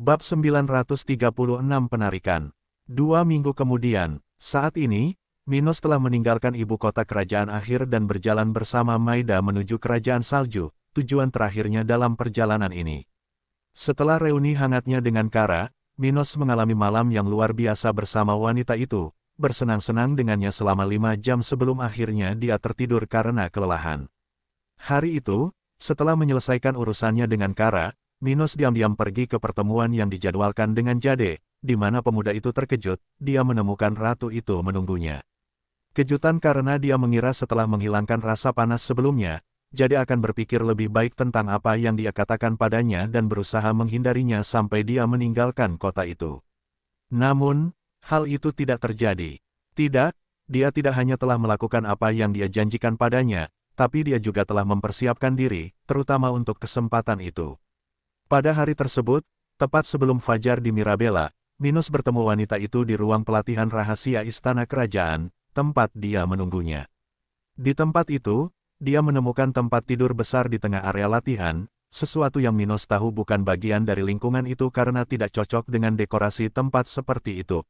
Bab 936 Penarikan. 2 minggu kemudian, saat ini, Minos telah meninggalkan ibu kota kerajaan akhir dan berjalan bersama Maida menuju kerajaan salju, tujuan terakhirnya dalam perjalanan ini. Setelah reuni hangatnya dengan Kara, Minos mengalami malam yang luar biasa bersama wanita itu, bersenang-senang dengannya selama 5 jam sebelum akhirnya dia tertidur karena kelelahan. Hari itu, setelah menyelesaikan urusannya dengan Kara, Minos diam-diam pergi ke pertemuan yang dijadwalkan dengan Jade, di mana pemuda itu terkejut, dia menemukan ratu itu menunggunya. Kejutan karena dia mengira setelah menghilangkan rasa panas sebelumnya, Jade akan berpikir lebih baik tentang apa yang dia katakan padanya dan berusaha menghindarinya sampai dia meninggalkan kota itu. Namun, hal itu tidak terjadi. Tidak, dia tidak hanya telah melakukan apa yang dia janjikan padanya, tapi dia juga telah mempersiapkan diri, terutama untuk kesempatan itu. Pada hari tersebut, tepat sebelum fajar di Mirabella, Minos bertemu wanita itu di ruang pelatihan rahasia istana kerajaan, tempat dia menunggunya. Di tempat itu, dia menemukan tempat tidur besar di tengah area latihan, sesuatu yang Minos tahu bukan bagian dari lingkungan itu karena tidak cocok dengan dekorasi tempat seperti itu.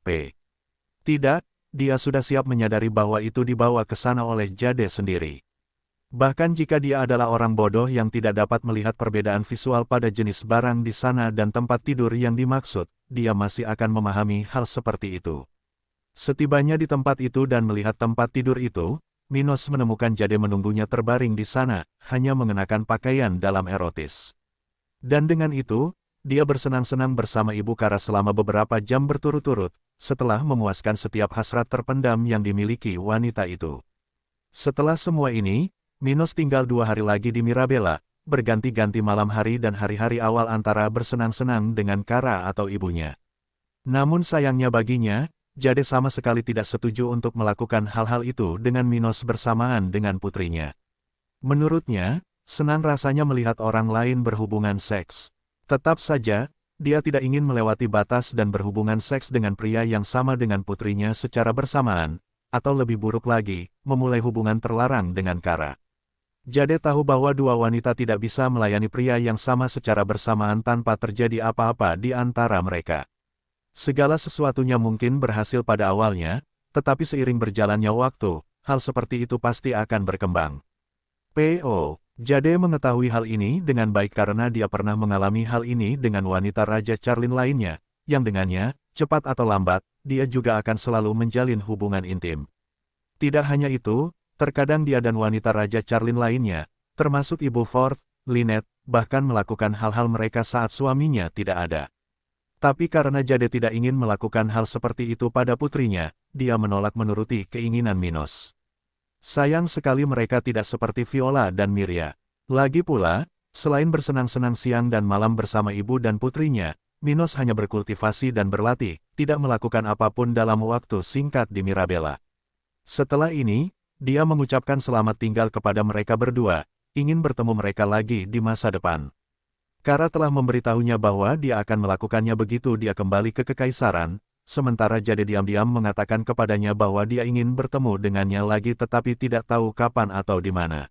Tidak, dia sudah siap menyadari bahwa itu dibawa ke sana oleh Jade sendiri. Bahkan jika dia adalah orang bodoh yang tidak dapat melihat perbedaan visual pada jenis barang di sana dan tempat tidur yang dimaksud, dia masih akan memahami hal seperti itu. Setibanya di tempat itu dan melihat tempat tidur itu, Minos menemukan Jade menunggunya terbaring di sana, hanya mengenakan pakaian dalam erotis. Dan dengan itu, dia bersenang-senang bersama Ibu Kara selama beberapa jam berturut-turut, setelah memuaskan setiap hasrat terpendam yang dimiliki wanita itu. Setelah semua ini, Minos tinggal 2 hari lagi di Mirabella, berganti-ganti malam hari dan hari-hari awal antara bersenang-senang dengan Kara atau ibunya. Namun sayangnya baginya, Jade sama sekali tidak setuju untuk melakukan hal-hal itu dengan Minos bersamaan dengan putrinya. Menurutnya, senang rasanya melihat orang lain berhubungan seks. Tetap saja, dia tidak ingin melewati batas dan berhubungan seks dengan pria yang sama dengan putrinya secara bersamaan, atau lebih buruk lagi, memulai hubungan terlarang dengan Kara. Jade tahu bahwa dua wanita tidak bisa melayani pria yang sama secara bersamaan tanpa terjadi apa-apa di antara mereka. Segala sesuatunya mungkin berhasil pada awalnya, tetapi seiring berjalannya waktu, hal seperti itu pasti akan berkembang. Jade mengetahui hal ini dengan baik karena dia pernah mengalami hal ini dengan wanita Raja Charlin lainnya, yang dengannya, cepat atau lambat, dia juga akan selalu menjalin hubungan intim. Tidak hanya itu, terkadang dia dan wanita Raja Charlin lainnya, termasuk Ibu Ford, Lynette, bahkan melakukan hal-hal mereka saat suaminya tidak ada. Tapi karena Jade tidak ingin melakukan hal seperti itu pada putrinya, dia menolak menuruti keinginan Minos. Sayang sekali mereka tidak seperti Viola dan Miria. Lagi pula, selain bersenang-senang siang dan malam bersama ibu dan putrinya, Minos hanya berkultivasi dan berlatih, tidak melakukan apapun dalam waktu singkat di Mirabella. Setelah ini, dia mengucapkan selamat tinggal kepada mereka berdua, ingin bertemu mereka lagi di masa depan. Kara telah memberitahunya bahwa dia akan melakukannya begitu dia kembali ke kekaisaran, sementara Jade diam-diam mengatakan kepadanya bahwa dia ingin bertemu dengannya lagi tetapi tidak tahu kapan atau di mana.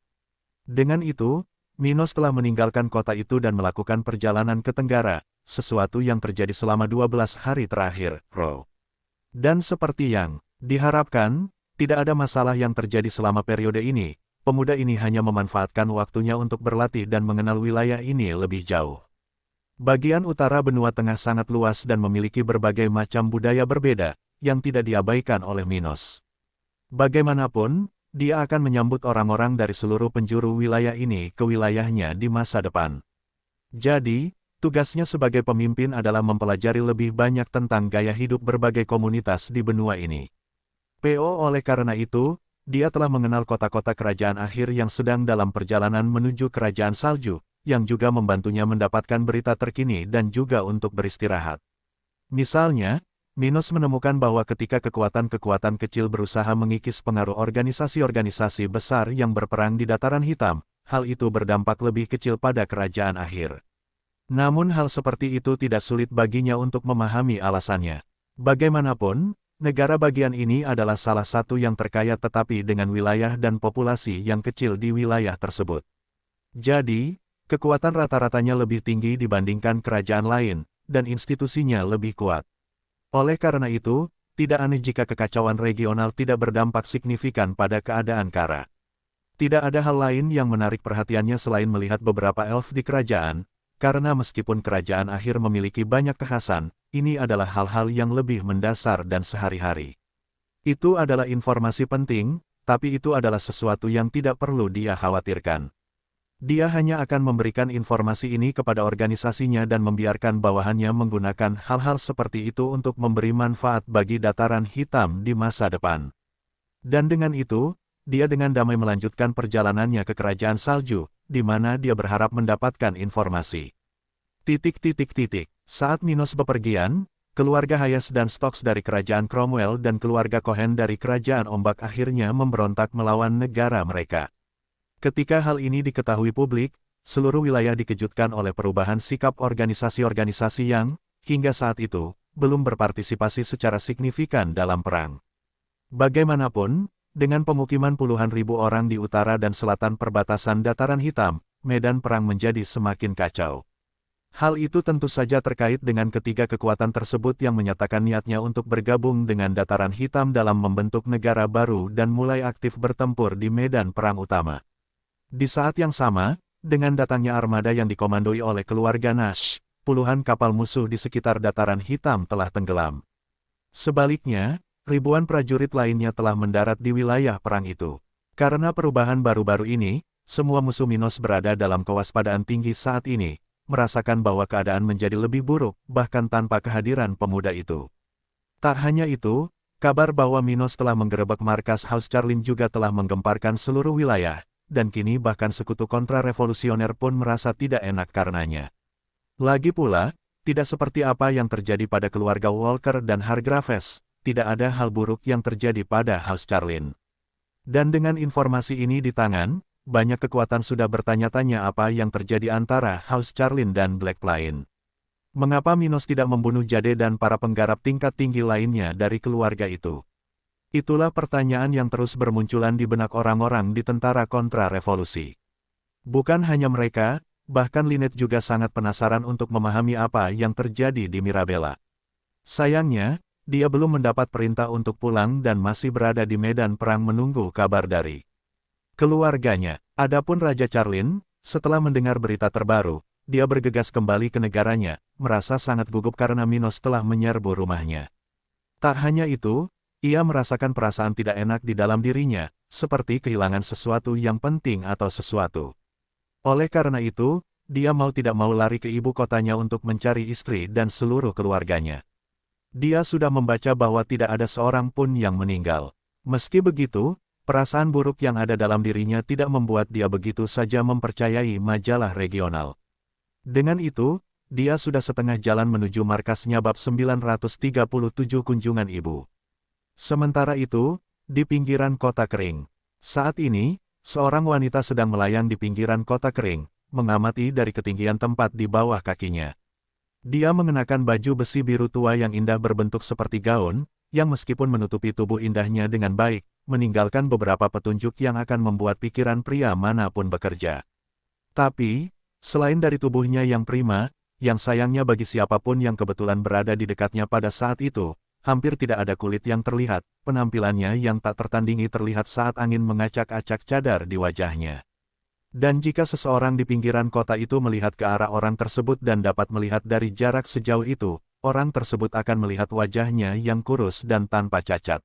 Dengan itu, Minos telah meninggalkan kota itu dan melakukan perjalanan ke Tenggara, sesuatu yang terjadi selama 12 hari terakhir, Dan seperti yang diharapkan, tidak ada masalah yang terjadi selama periode ini. Pemuda ini hanya memanfaatkan waktunya untuk berlatih dan mengenal wilayah ini lebih jauh. Bagian utara benua tengah sangat luas dan memiliki berbagai macam budaya berbeda, yang tidak diabaikan oleh Minos. Bagaimanapun, dia akan menyambut orang-orang dari seluruh penjuru wilayah ini ke wilayahnya di masa depan. Jadi, tugasnya sebagai pemimpin adalah mempelajari lebih banyak tentang gaya hidup berbagai komunitas di benua ini. Oleh karena itu, dia telah mengenal kota-kota kerajaan akhir yang sedang dalam perjalanan menuju kerajaan salju, yang juga membantunya mendapatkan berita terkini dan juga untuk beristirahat. Misalnya, Minos menemukan bahwa ketika kekuatan-kekuatan kecil berusaha mengikis pengaruh organisasi-organisasi besar yang berperang di dataran hitam, hal itu berdampak lebih kecil pada kerajaan akhir. Namun hal seperti itu tidak sulit baginya untuk memahami alasannya. Bagaimanapun, negara bagian ini adalah salah satu yang terkaya tetapi dengan wilayah dan populasi yang kecil di wilayah tersebut. Jadi, kekuatan rata-ratanya lebih tinggi dibandingkan kerajaan lain, dan institusinya lebih kuat. Oleh karena itu, tidak aneh jika kekacauan regional tidak berdampak signifikan pada keadaan Kara. Tidak ada hal lain yang menarik perhatiannya selain melihat beberapa elf di kerajaan, karena meskipun kerajaan akhir memiliki banyak kekhasan, ini adalah hal-hal yang lebih mendasar dan sehari-hari. Itu adalah informasi penting, tapi itu adalah sesuatu yang tidak perlu dia khawatirkan. Dia hanya akan memberikan informasi ini kepada organisasinya dan membiarkan bawahannya menggunakan hal-hal seperti itu untuk memberi manfaat bagi dataran hitam di masa depan. Dan dengan itu, dia dengan damai melanjutkan perjalanannya ke kerajaan salju, di mana dia berharap mendapatkan informasi. Saat Minos bepergian, keluarga Hayes dan Stokes dari kerajaan Cromwell dan keluarga Cohen dari kerajaan Ombak akhirnya memberontak melawan negara mereka. Ketika hal ini diketahui publik, seluruh wilayah dikejutkan oleh perubahan sikap organisasi-organisasi yang, hingga saat itu, belum berpartisipasi secara signifikan dalam perang. Bagaimanapun, dengan pemukiman puluhan ribu orang di utara dan selatan perbatasan Dataran Hitam, medan perang menjadi semakin kacau. Hal itu tentu saja terkait dengan ketiga kekuatan tersebut yang menyatakan niatnya untuk bergabung dengan Dataran Hitam dalam membentuk negara baru dan mulai aktif bertempur di medan perang utama. Di saat yang sama, dengan datangnya armada yang dikomandoi oleh keluarga Nash, puluhan kapal musuh di sekitar Dataran Hitam telah tenggelam. Sebaliknya, ribuan prajurit lainnya telah mendarat di wilayah perang itu. Karena perubahan baru-baru ini, semua musuh Minos berada dalam kewaspadaan tinggi saat ini, merasakan bahwa keadaan menjadi lebih buruk, bahkan tanpa kehadiran pemuda itu. Tak hanya itu, kabar bahwa Minos telah menggerebek markas House Charlin juga telah menggemparkan seluruh wilayah, dan kini bahkan sekutu kontra-revolusioner pun merasa tidak enak karenanya. Lagi pula, tidak seperti apa yang terjadi pada keluarga Walker dan Hargraves, tidak ada hal buruk yang terjadi pada House Charlin. Dan dengan informasi ini di tangan, banyak kekuatan sudah bertanya-tanya apa yang terjadi antara House Charlin dan Black Plain. Mengapa Minos tidak membunuh Jade dan para penggarap tingkat tinggi lainnya dari keluarga itu? Itulah pertanyaan yang terus bermunculan di benak orang-orang di tentara kontra-revolusi. Bukan hanya mereka, bahkan Lynette juga sangat penasaran untuk memahami apa yang terjadi di Mirabella. Sayangnya, dia belum mendapat perintah untuk pulang dan masih berada di medan perang menunggu kabar dari keluarganya. Adapun Raja Charlin, setelah mendengar berita terbaru, dia bergegas kembali ke negaranya, merasa sangat gugup karena Minos telah menyerbu rumahnya. Tak hanya itu, ia merasakan perasaan tidak enak di dalam dirinya, seperti kehilangan sesuatu yang penting atau sesuatu. Oleh karena itu, dia mau tidak mau lari ke ibu kotanya untuk mencari istri dan seluruh keluarganya. Dia sudah membaca bahwa tidak ada seorang pun yang meninggal. Meski begitu, perasaan buruk yang ada dalam dirinya tidak membuat dia begitu saja mempercayai majalah regional. Dengan itu, dia sudah setengah jalan menuju markasnya bab 937 kunjungan ibu. Sementara itu, di pinggiran kota kering. Saat ini, seorang wanita sedang melayang di pinggiran kota kering, mengamati dari ketinggian tempat di bawah kakinya. Dia mengenakan baju besi biru tua yang indah berbentuk seperti gaun, yang meskipun menutupi tubuh indahnya dengan baik, meninggalkan beberapa petunjuk yang akan membuat pikiran pria manapun bekerja. Tapi, selain dari tubuhnya yang prima, yang sayangnya bagi siapapun yang kebetulan berada di dekatnya pada saat itu, hampir tidak ada kulit yang terlihat, penampilannya yang tak tertandingi terlihat saat angin mengacak-acak cadar di wajahnya. Dan jika seseorang di pinggiran kota itu melihat ke arah orang tersebut dan dapat melihat dari jarak sejauh itu, orang tersebut akan melihat wajahnya yang kurus dan tanpa cacat.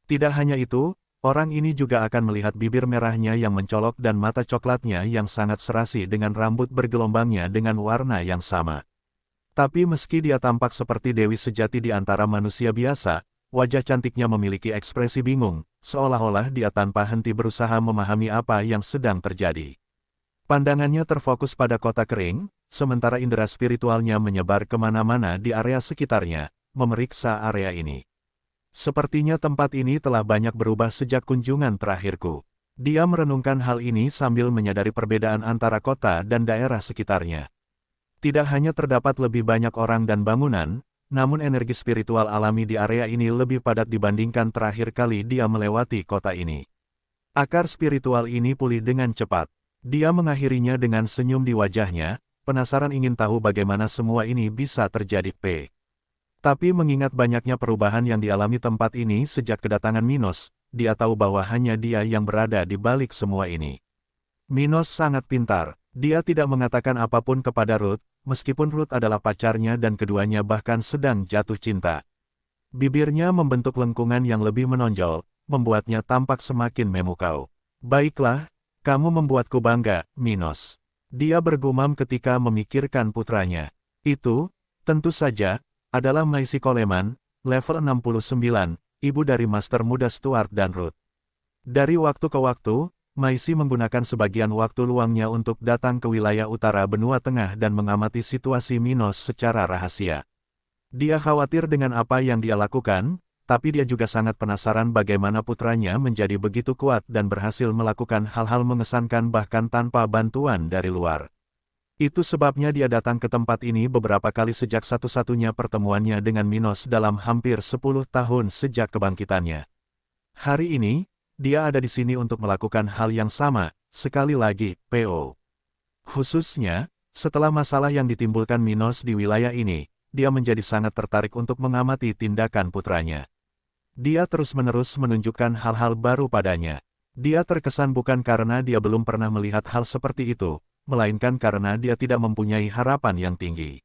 Tidak hanya itu, orang ini juga akan melihat bibir merahnya yang mencolok dan mata coklatnya yang sangat serasi dengan rambut bergelombangnya dengan warna yang sama. Tapi meski dia tampak seperti dewi sejati di antara manusia biasa, wajah cantiknya memiliki ekspresi bingung, seolah-olah dia tanpa henti berusaha memahami apa yang sedang terjadi. Pandangannya terfokus pada kota kering, sementara indera spiritualnya menyebar kemana-mana di area sekitarnya, memeriksa area ini. Sepertinya tempat ini telah banyak berubah sejak kunjungan terakhirku. Dia merenungkan hal ini sambil menyadari perbedaan antara kota dan daerah sekitarnya. Tidak hanya terdapat lebih banyak orang dan bangunan, namun energi spiritual alami di area ini lebih padat dibandingkan terakhir kali dia melewati kota ini. Akar spiritual ini pulih dengan cepat. Dia mengakhirinya dengan senyum di wajahnya, penasaran ingin tahu bagaimana semua ini bisa terjadi. Tapi mengingat banyaknya perubahan yang dialami tempat ini sejak kedatangan Minos, dia tahu bahwa hanya dia yang berada di balik semua ini. Minos sangat pintar. Dia tidak mengatakan apapun kepada Ruth, meskipun Ruth adalah pacarnya dan keduanya bahkan sedang jatuh cinta. Bibirnya membentuk lengkungan yang lebih menonjol, membuatnya tampak semakin memukau. Baiklah, kamu membuatku bangga, Minos. Dia bergumam ketika memikirkan putranya. Itu, tentu saja, adalah Maisie Coleman, level 69, ibu dari Master Muda Stuart dan Ruth. Dari waktu ke waktu, Maisie menggunakan sebagian waktu luangnya untuk datang ke wilayah utara benua tengah dan mengamati situasi Minos secara rahasia. Dia khawatir dengan apa yang dia lakukan, tapi dia juga sangat penasaran bagaimana putranya menjadi begitu kuat dan berhasil melakukan hal-hal mengesankan bahkan tanpa bantuan dari luar. Itu sebabnya dia datang ke tempat ini beberapa kali sejak satu-satunya pertemuannya dengan Minos dalam hampir 10 tahun sejak kebangkitannya. Hari ini, dia ada di sini untuk melakukan hal yang sama, sekali lagi, PO. Khususnya, setelah masalah yang ditimbulkan Minos di wilayah ini, dia menjadi sangat tertarik untuk mengamati tindakan putranya. Dia terus-menerus menunjukkan hal-hal baru padanya. Dia terkesan bukan karena dia belum pernah melihat hal seperti itu, melainkan karena dia tidak mempunyai harapan yang tinggi.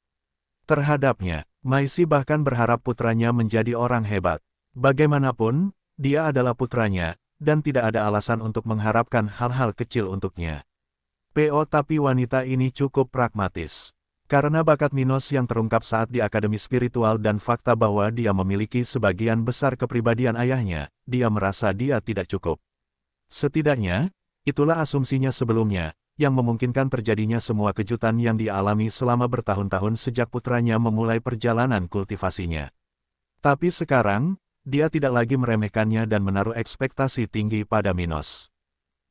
Terhadapnya, Maisie bahkan berharap putranya menjadi orang hebat. Bagaimanapun, dia adalah putranya, dan tidak ada alasan untuk mengharapkan hal-hal kecil untuknya. PO tapi wanita ini cukup pragmatis. Karena bakat Minos yang terungkap saat di Akademi Spiritual dan fakta bahwa dia memiliki sebagian besar kepribadian ayahnya, dia merasa dia tidak cukup. Setidaknya, itulah asumsinya sebelumnya, yang memungkinkan terjadinya semua kejutan yang dialami selama bertahun-tahun sejak putranya memulai perjalanan kultivasinya. Tapi sekarang, dia tidak lagi meremehkannya dan menaruh ekspektasi tinggi pada Minos.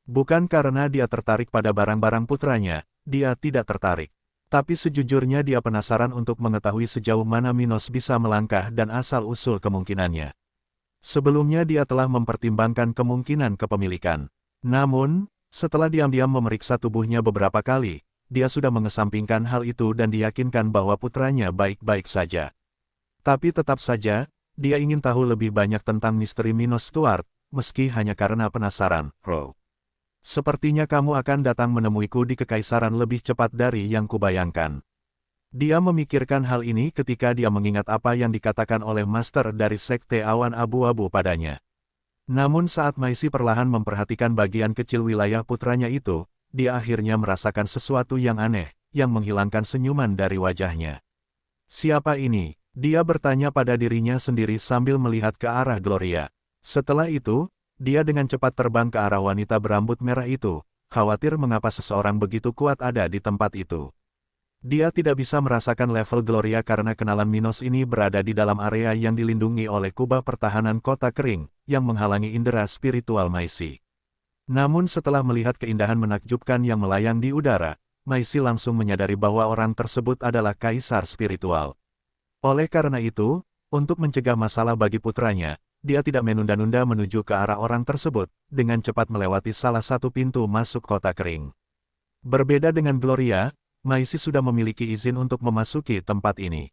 Bukan karena dia tertarik pada barang-barang putranya, dia tidak tertarik. Tapi sejujurnya dia penasaran untuk mengetahui sejauh mana Minos bisa melangkah dan asal-usul kemungkinannya. Sebelumnya dia telah mempertimbangkan kemungkinan kepemilikan. Namun, setelah diam-diam memeriksa tubuhnya beberapa kali, dia sudah mengesampingkan hal itu dan diyakinkan bahwa putranya baik-baik saja. Tapi tetap saja, dia ingin tahu lebih banyak tentang misteri Minos Stuart, meski hanya karena penasaran. Sepertinya kamu akan datang menemuiku di Kekaisaran lebih cepat dari yang kubayangkan. Dia memikirkan hal ini ketika dia mengingat apa yang dikatakan oleh Master dari Sekte Awan Abu-Abu padanya. Namun saat Maisie perlahan memperhatikan bagian kecil wilayah putranya itu, dia akhirnya merasakan sesuatu yang aneh, yang menghilangkan senyuman dari wajahnya. Siapa ini? Dia bertanya pada dirinya sendiri sambil melihat ke arah Gloria. Setelah itu, dia dengan cepat terbang ke arah wanita berambut merah itu, khawatir mengapa seseorang begitu kuat ada di tempat itu. Dia tidak bisa merasakan level Gloria karena kenalan Minos ini berada di dalam area yang dilindungi oleh kubah pertahanan kota kering, yang menghalangi indera spiritual Maisie. Namun setelah melihat keindahan menakjubkan yang melayang di udara, Maisie langsung menyadari bahwa orang tersebut adalah kaisar spiritual. Oleh karena itu, untuk mencegah masalah bagi putranya, dia tidak menunda-nunda menuju ke arah orang tersebut, dengan cepat melewati salah satu pintu masuk kota kering. Berbeda dengan Gloria, Maisie sudah memiliki izin untuk memasuki tempat ini.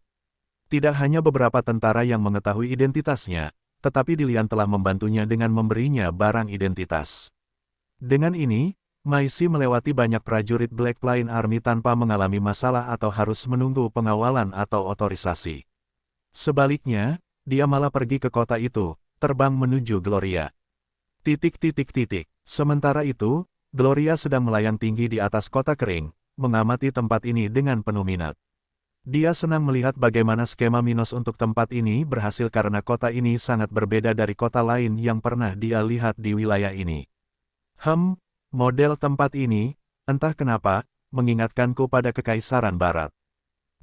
Tidak hanya beberapa tentara yang mengetahui identitasnya, tetapi Dilian telah membantunya dengan memberinya barang identitas. Dengan ini, Maisie melewati banyak prajurit Black Plain Army tanpa mengalami masalah atau harus menunggu pengawalan atau otorisasi. Sebaliknya, dia malah pergi ke kota itu, terbang menuju Gloria. Sementara itu, Gloria sedang melayang tinggi di atas kota kering, mengamati tempat ini dengan penuh minat. Dia senang melihat bagaimana skema Minos untuk tempat ini berhasil karena kota ini sangat berbeda dari kota lain yang pernah dia lihat di wilayah ini. Model tempat ini, entah kenapa, mengingatkanku pada Kekaisaran Barat.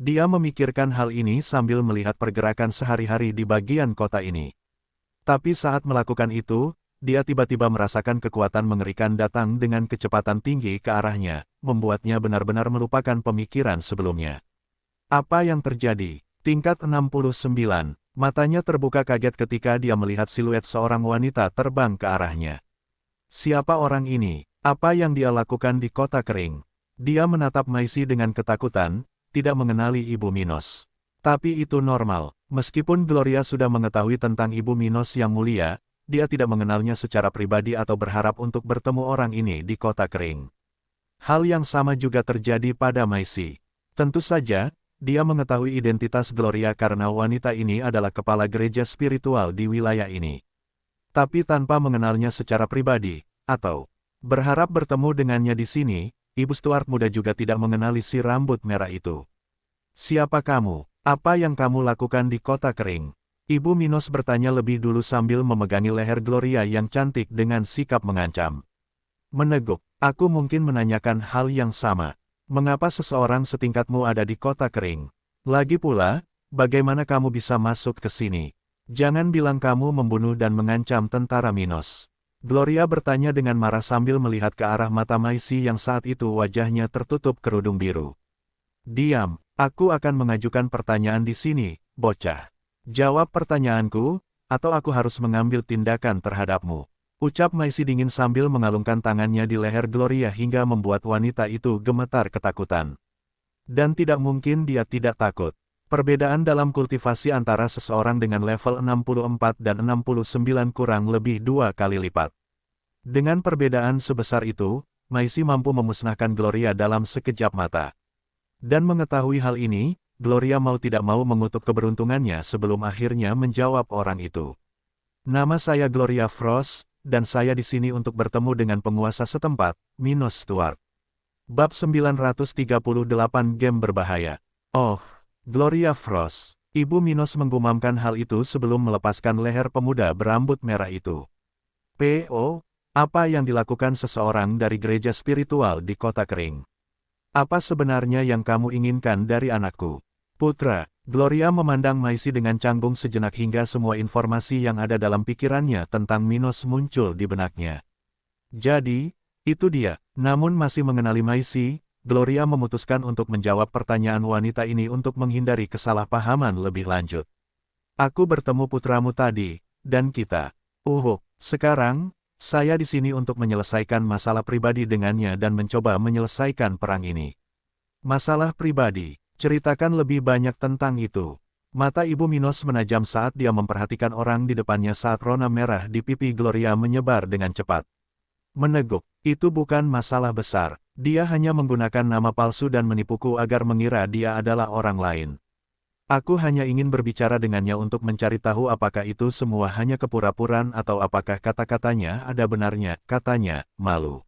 Dia memikirkan hal ini sambil melihat pergerakan sehari-hari di bagian kota ini. Tapi saat melakukan itu, dia tiba-tiba merasakan kekuatan mengerikan datang dengan kecepatan tinggi ke arahnya, membuatnya benar-benar melupakan pemikiran sebelumnya. Apa yang terjadi? Tingkat 69, matanya terbuka kaget ketika dia melihat siluet seorang wanita terbang ke arahnya. Siapa orang ini? Apa yang dia lakukan di kota kering? Dia menatap Maisy dengan ketakutan, tidak mengenali Ibu Minos. Tapi itu normal, meskipun Gloria sudah mengetahui tentang Ibu Minos yang mulia, dia tidak mengenalnya secara pribadi atau berharap untuk bertemu orang ini di kota kering. Hal yang sama juga terjadi pada Maisy. Tentu saja, dia mengetahui identitas Gloria karena wanita ini adalah kepala gereja spiritual di wilayah ini. Tapi tanpa mengenalnya secara pribadi, atau berharap bertemu dengannya di sini, Ibu Stuart muda juga tidak mengenali si rambut merah itu. Siapa kamu? Apa yang kamu lakukan di kota kering? Ibu Minos bertanya lebih dulu sambil memegangi leher Gloria yang cantik dengan sikap mengancam. Meneguk, aku mungkin menanyakan hal yang sama. Mengapa seseorang setingkatmu ada di kota kering? Lagi pula, bagaimana kamu bisa masuk ke sini? Jangan bilang kamu membunuh dan mengancam tentara Minos. Gloria bertanya dengan marah sambil melihat ke arah mata Maisy yang saat itu wajahnya tertutup kerudung biru. Diam, aku akan mengajukan pertanyaan di sini, bocah. Jawab pertanyaanku, atau aku harus mengambil tindakan terhadapmu. Ucap Maisy dingin sambil mengalungkan tangannya di leher Gloria hingga membuat wanita itu gemetar ketakutan. Dan tidak mungkin dia tidak takut. Perbedaan dalam kultivasi antara seseorang dengan level 64 dan 69 kurang lebih 2 kali lipat. Dengan perbedaan sebesar itu, Maisy mampu memusnahkan Gloria dalam sekejap mata. Dan mengetahui hal ini, Gloria mau tidak mau mengutuk keberuntungannya sebelum akhirnya menjawab orang itu. Nama saya Gloria Frost, dan saya di sini untuk bertemu dengan penguasa setempat, Minos Stuart. Bab 938 Game Berbahaya. Oh, Gloria Frost. Ibu Minos menggumamkan hal itu sebelum melepaskan leher pemuda berambut merah itu. P.O., apa yang dilakukan seseorang dari gereja spiritual di kota kering? Apa sebenarnya yang kamu inginkan dari anakku? Putra, Gloria memandang Maisy dengan canggung sejenak hingga semua informasi yang ada dalam pikirannya tentang Minos muncul di benaknya. Jadi, itu dia. Namun masih mengenali Maisy, Gloria memutuskan untuk menjawab pertanyaan wanita ini untuk menghindari kesalahpahaman lebih lanjut. Aku bertemu putramu tadi, dan kita. Sekarang, saya di sini untuk menyelesaikan masalah pribadi dengannya dan mencoba menyelesaikan perang ini. Masalah pribadi, ceritakan lebih banyak tentang itu. Mata Ibu Minos menajam saat dia memperhatikan orang di depannya saat rona merah di pipi Gloria menyebar dengan cepat. Meneguk, itu bukan masalah besar. Dia hanya menggunakan nama palsu dan menipuku agar mengira dia adalah orang lain. Aku hanya ingin berbicara dengannya untuk mencari tahu apakah itu semua hanya kepura-puraan atau apakah kata-katanya ada benarnya, katanya, malu.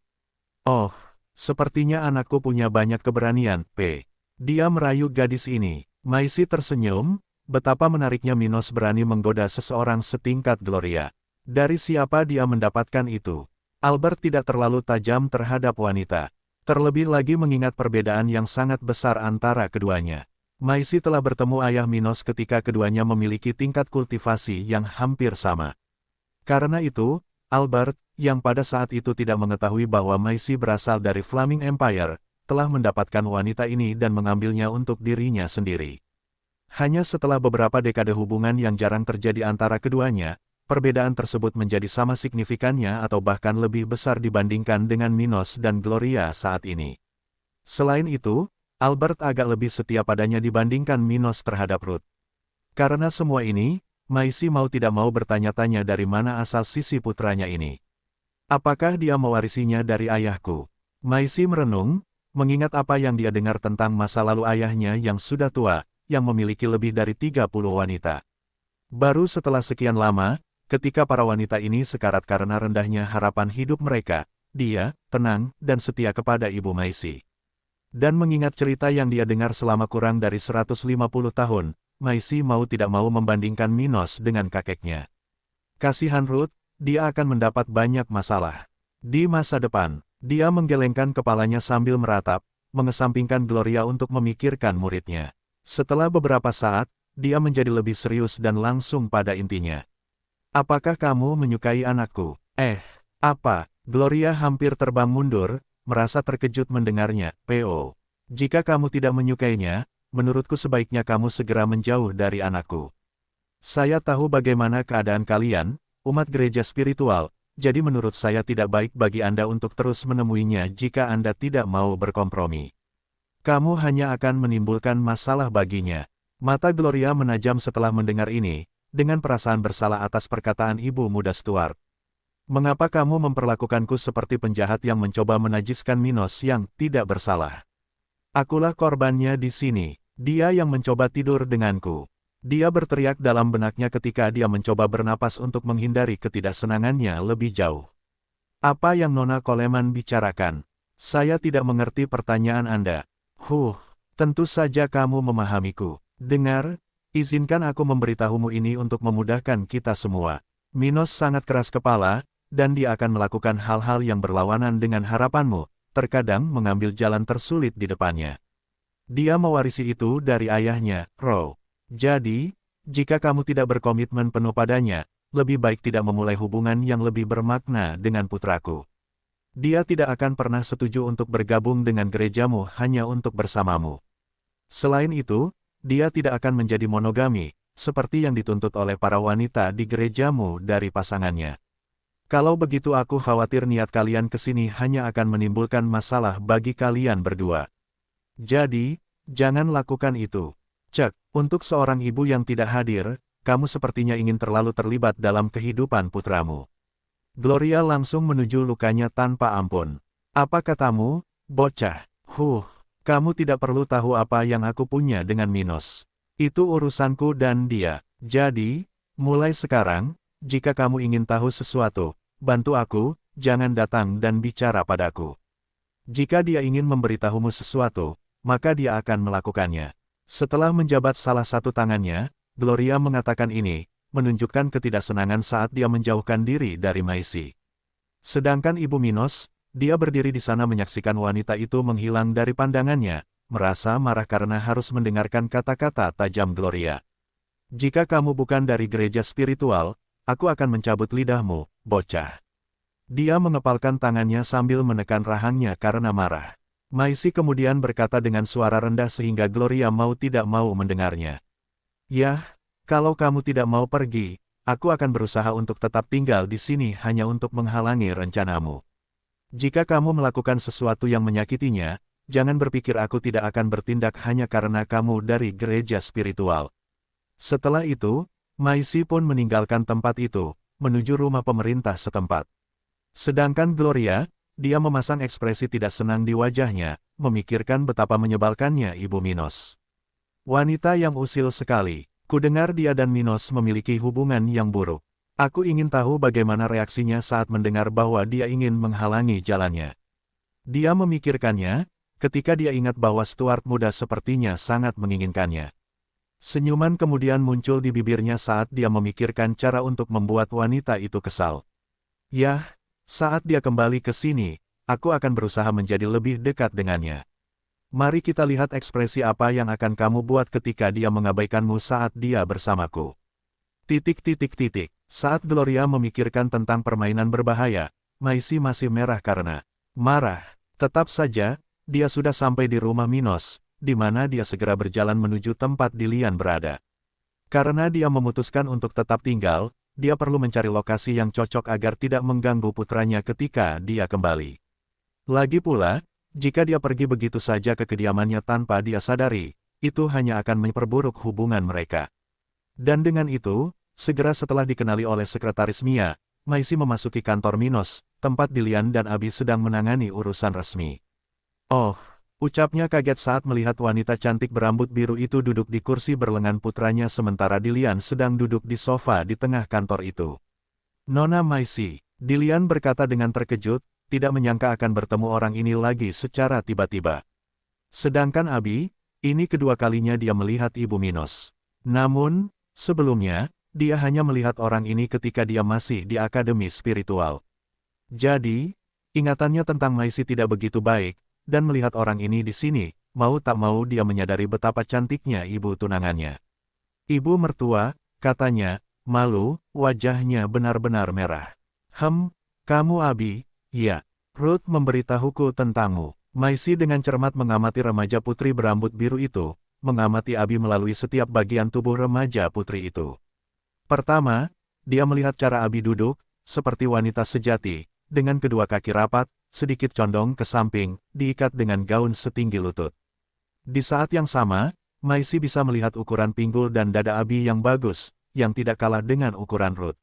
Oh, sepertinya anakku punya banyak keberanian, P. Dia merayu gadis ini. Maisy tersenyum, betapa menariknya Minos berani menggoda seseorang setingkat Gloria. Dari siapa dia mendapatkan itu? Albert tidak terlalu tajam terhadap wanita. Terlebih lagi mengingat perbedaan yang sangat besar antara keduanya. Maisy telah bertemu ayah Minos ketika keduanya memiliki tingkat kultivasi yang hampir sama. Karena itu, Albert, yang pada saat itu tidak mengetahui bahwa Maisy berasal dari Flaming Empire, telah mendapatkan wanita ini dan mengambilnya untuk dirinya sendiri. Hanya setelah beberapa dekade hubungan yang jarang terjadi antara keduanya, perbedaan tersebut menjadi sama signifikannya atau bahkan lebih besar dibandingkan dengan Minos dan Gloria saat ini. Selain itu, Albert agak lebih setia padanya dibandingkan Minos terhadap Ruth. Karena semua ini, Maisy mau tidak mau bertanya-tanya dari mana asal sisi putranya ini. Apakah dia mewarisinya dari ayahku? Maisy merenung, mengingat apa yang dia dengar tentang masa lalu ayahnya yang sudah tua, yang memiliki lebih dari 30 wanita. Baru setelah sekian lama, ketika para wanita ini sekarat karena rendahnya harapan hidup mereka, dia, tenang, dan setia kepada Ibu Maisy. Dan mengingat cerita yang dia dengar selama kurang dari 150 tahun, Maisy mau tidak mau membandingkan Minos dengan kakeknya. Kasihan Ruth, dia akan mendapat banyak masalah. Di masa depan, dia menggelengkan kepalanya sambil meratap, mengesampingkan Gloria untuk memikirkan muridnya. Setelah beberapa saat, dia menjadi lebih serius dan langsung pada intinya. Apakah kamu menyukai anakku? Apa? Gloria hampir terbang mundur, merasa terkejut mendengarnya. P.O. Jika kamu tidak menyukainya, menurutku sebaiknya kamu segera menjauh dari anakku. Saya tahu bagaimana keadaan kalian, umat gereja spiritual, jadi menurut saya tidak baik bagi Anda untuk terus menemuinya jika Anda tidak mau berkompromi. Kamu hanya akan menimbulkan masalah baginya. Mata Gloria menajam setelah mendengar ini, dengan perasaan bersalah atas perkataan ibu muda Stuart. Mengapa kamu memperlakukanku seperti penjahat yang mencoba menajiskan Minos yang tidak bersalah? Akulah korbannya di sini. Dia yang mencoba tidur denganku. Dia berteriak dalam benaknya ketika dia mencoba bernapas untuk menghindari ketidaksenangannya lebih jauh. Apa yang Nona Coleman bicarakan? Saya tidak mengerti pertanyaan Anda. Tentu saja kamu memahamiku. Dengar, izinkan aku memberitahumu ini untuk memudahkan kita semua. Minos sangat keras kepala, dan dia akan melakukan hal-hal yang berlawanan dengan harapanmu, terkadang mengambil jalan tersulit di depannya. Dia mewarisi itu dari ayahnya, Ro. Jadi, jika kamu tidak berkomitmen penuh padanya, lebih baik tidak memulai hubungan yang lebih bermakna dengan putraku. Dia tidak akan pernah setuju untuk bergabung dengan gerejamu hanya untuk bersamamu. Selain itu, dia tidak akan menjadi monogami, seperti yang dituntut oleh para wanita di gerejamu dari pasangannya. Kalau begitu aku khawatir niat kalian ke sini hanya akan menimbulkan masalah bagi kalian berdua. Jadi, jangan lakukan itu. Cek, untuk seorang ibu yang tidak hadir, kamu sepertinya ingin terlalu terlibat dalam kehidupan putramu. Gloria langsung menuju lukanya tanpa ampun. Apa katamu, bocah? Kamu tidak perlu tahu apa yang aku punya dengan Minos. Itu urusanku dan dia. Jadi, mulai sekarang, jika kamu ingin tahu sesuatu, bantu aku, jangan datang dan bicara padaku. Jika dia ingin memberitahumu sesuatu, maka dia akan melakukannya. Setelah menjabat salah satu tangannya, Gloria mengatakan ini, menunjukkan ketidaksenangan saat dia menjauhkan diri dari Maisie. Sedangkan Ibu Minos, dia berdiri di sana menyaksikan wanita itu menghilang dari pandangannya, merasa marah karena harus mendengarkan kata-kata tajam Gloria. Jika kamu bukan dari gereja spiritual, aku akan mencabut lidahmu, bocah. Dia mengepalkan tangannya sambil menekan rahangnya karena marah. Maisie kemudian berkata dengan suara rendah sehingga Gloria mau tidak mau mendengarnya. Yah, kalau kamu tidak mau pergi, aku akan berusaha untuk tetap tinggal di sini hanya untuk menghalangi rencanamu. Jika kamu melakukan sesuatu yang menyakitinya, jangan berpikir aku tidak akan bertindak hanya karena kamu dari gereja spiritual. Setelah itu, Maisie pun meninggalkan tempat itu, menuju rumah pemerintah setempat. Sedangkan Gloria, dia memasang ekspresi tidak senang di wajahnya, memikirkan betapa menyebalkannya Ibu Minos. Wanita yang usil sekali. Kudengar dia dan Minos memiliki hubungan yang buruk. Aku ingin tahu bagaimana reaksinya saat mendengar bahwa dia ingin menghalangi jalannya. Dia memikirkannya, ketika dia ingat bahwa Stuart muda sepertinya sangat menginginkannya. Senyuman kemudian muncul di bibirnya saat dia memikirkan cara untuk membuat wanita itu kesal. Yah, saat dia kembali ke sini, aku akan berusaha menjadi lebih dekat dengannya. Mari kita lihat ekspresi apa yang akan kamu buat ketika dia mengabaikanmu saat dia bersamaku. Saat Gloria memikirkan tentang permainan berbahaya, Maisie masih merah karena marah. Tetap saja, dia sudah sampai di rumah Minos, di mana dia segera berjalan menuju tempat Dilian berada. Karena dia memutuskan untuk tetap tinggal, dia perlu mencari lokasi yang cocok agar tidak mengganggu putranya ketika dia kembali. Lagi pula, jika dia pergi begitu saja ke kediamannya tanpa dia sadari, itu hanya akan memperburuk hubungan mereka. Dan dengan itu, segera setelah dikenali oleh sekretaris Mia, Maisie memasuki kantor Minos, tempat Dilian dan Abi sedang menangani urusan resmi. Oh, ucapnya kaget saat melihat wanita cantik berambut biru itu duduk di kursi berlengan putranya sementara Dilian sedang duduk di sofa di tengah kantor itu. Nona Maisie, Dilian berkata dengan terkejut, tidak menyangka akan bertemu orang ini lagi secara tiba-tiba. Sedangkan Abi, ini kedua kalinya dia melihat Ibu Minos. Namun, sebelumnya, dia hanya melihat orang ini ketika dia masih di akademi spiritual. Jadi, ingatannya tentang Maisie tidak begitu baik, dan melihat orang ini di sini, mau tak mau dia menyadari betapa cantiknya ibu tunangannya. Ibu mertua, katanya, malu, wajahnya benar-benar merah. Kamu Abi, ya, Ruth memberitahuku tentangmu. Maisie dengan cermat mengamati remaja putri berambut biru itu, mengamati Abi melalui setiap bagian tubuh remaja putri itu. Pertama, dia melihat cara Abi duduk, seperti wanita sejati, dengan kedua kaki rapat, sedikit condong ke samping, diikat dengan gaun setinggi lutut. Di saat yang sama, Maisy bisa melihat ukuran pinggul dan dada Abi yang bagus, yang tidak kalah dengan ukuran Ruth.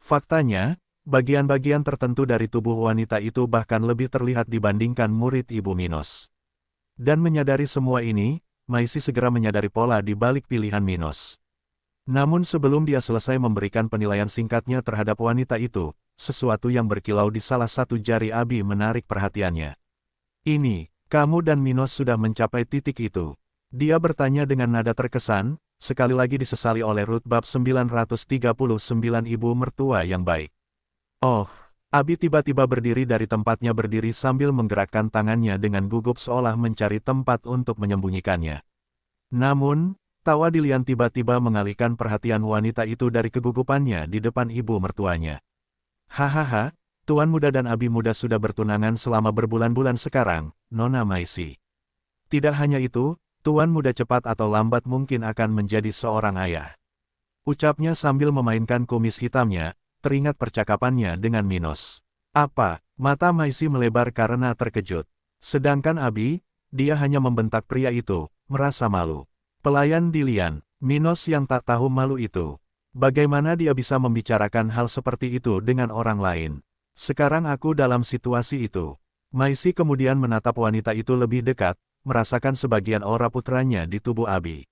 Faktanya, bagian-bagian tertentu dari tubuh wanita itu bahkan lebih terlihat dibandingkan murid Ibu Minos. Dan menyadari semua ini, Maisy segera menyadari pola di balik pilihan Minos. Namun sebelum dia selesai memberikan penilaian singkatnya terhadap wanita itu, sesuatu yang berkilau di salah satu jari Abi menarik perhatiannya. Ini, kamu dan Minos sudah mencapai titik itu. Dia bertanya dengan nada terkesan, sekali lagi disesali oleh Ruth bab 939 Ibu Mertua yang baik. Oh, Abi tiba-tiba berdiri dari tempatnya berdiri sambil menggerakkan tangannya dengan gugup seolah mencari tempat untuk menyembunyikannya. Namun, tawa Dilian tiba-tiba mengalihkan perhatian wanita itu dari kegugupannya di depan ibu mertuanya. Hahaha, Tuan Muda dan Abi Muda sudah bertunangan selama berbulan-bulan sekarang, Nona Maisy. Tidak hanya itu, Tuan Muda cepat atau lambat mungkin akan menjadi seorang ayah. Ucapnya sambil memainkan kumis hitamnya, teringat percakapannya dengan Minos. Apa? Mata Maisy melebar karena terkejut. Sedangkan Abi, dia hanya membentak pria itu, merasa malu. Pelayan Dilian, Minos yang tak tahu malu itu. Bagaimana dia bisa membicarakan hal seperti itu dengan orang lain? Sekarang aku dalam situasi itu. Maisy kemudian menatap wanita itu lebih dekat, merasakan sebagian aura putranya di tubuh Abi.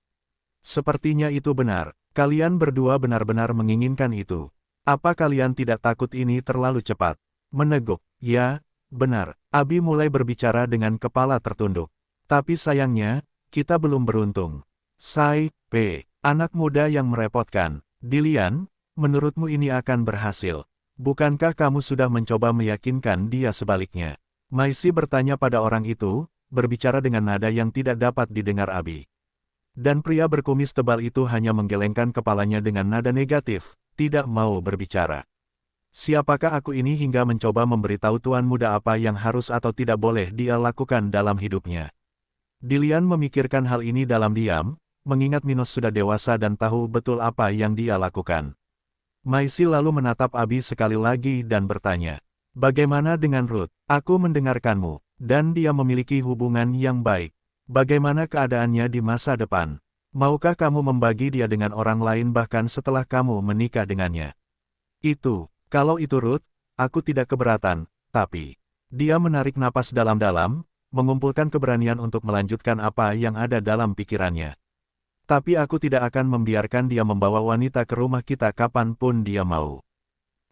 Sepertinya itu benar, kalian berdua benar-benar menginginkan itu. Apa kalian tidak takut ini terlalu cepat? Meneguk, ya, benar. Abi mulai berbicara dengan kepala tertunduk. Tapi sayangnya, kita belum beruntung. Sai, P. Anak muda yang merepotkan. Dilian, menurutmu ini akan berhasil? Bukankah kamu sudah mencoba meyakinkan dia sebaliknya? Maisy bertanya pada orang itu, berbicara dengan nada yang tidak dapat didengar Abi. Dan pria berkumis tebal itu hanya menggelengkan kepalanya dengan nada negatif, tidak mau berbicara. Siapakah aku ini hingga mencoba memberitahu Tuan Muda apa yang harus atau tidak boleh dia lakukan dalam hidupnya? Dilian memikirkan hal ini dalam diam, mengingat Minos sudah dewasa dan tahu betul apa yang dia lakukan. Maisy lalu menatap Abi sekali lagi dan bertanya, bagaimana dengan Ruth? Aku mendengarkanmu, dan dia memiliki hubungan yang baik. Bagaimana keadaannya di masa depan? Maukah kamu membagi dia dengan orang lain bahkan setelah kamu menikah dengannya? Kalau itu Ruth, aku tidak keberatan, tapi... Dia menarik napas dalam-dalam, mengumpulkan keberanian untuk melanjutkan apa yang ada dalam pikirannya. Tapi aku tidak akan membiarkan dia membawa wanita ke rumah kita kapanpun dia mau.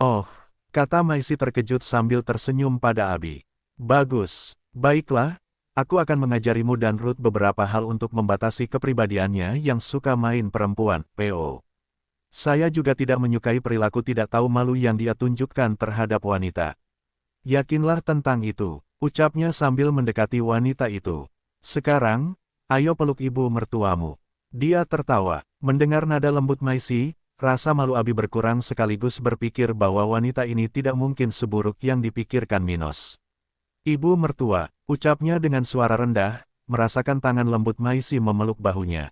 Oh, kata Maisy terkejut sambil tersenyum pada Abi. Bagus, baiklah, aku akan mengajarimu dan Ruth beberapa hal untuk membatasi kepribadiannya yang suka main perempuan, P.O. Saya juga tidak menyukai perilaku tidak tahu malu yang dia tunjukkan terhadap wanita. Yakinlah tentang itu, ucapnya sambil mendekati wanita itu. Sekarang, ayo peluk ibu mertuamu. Dia tertawa, mendengar nada lembut Maisy, rasa malu Abi berkurang sekaligus berpikir bahwa wanita ini tidak mungkin seburuk yang dipikirkan Minos. Ibu mertua, ucapnya dengan suara rendah, merasakan tangan lembut Maisy memeluk bahunya.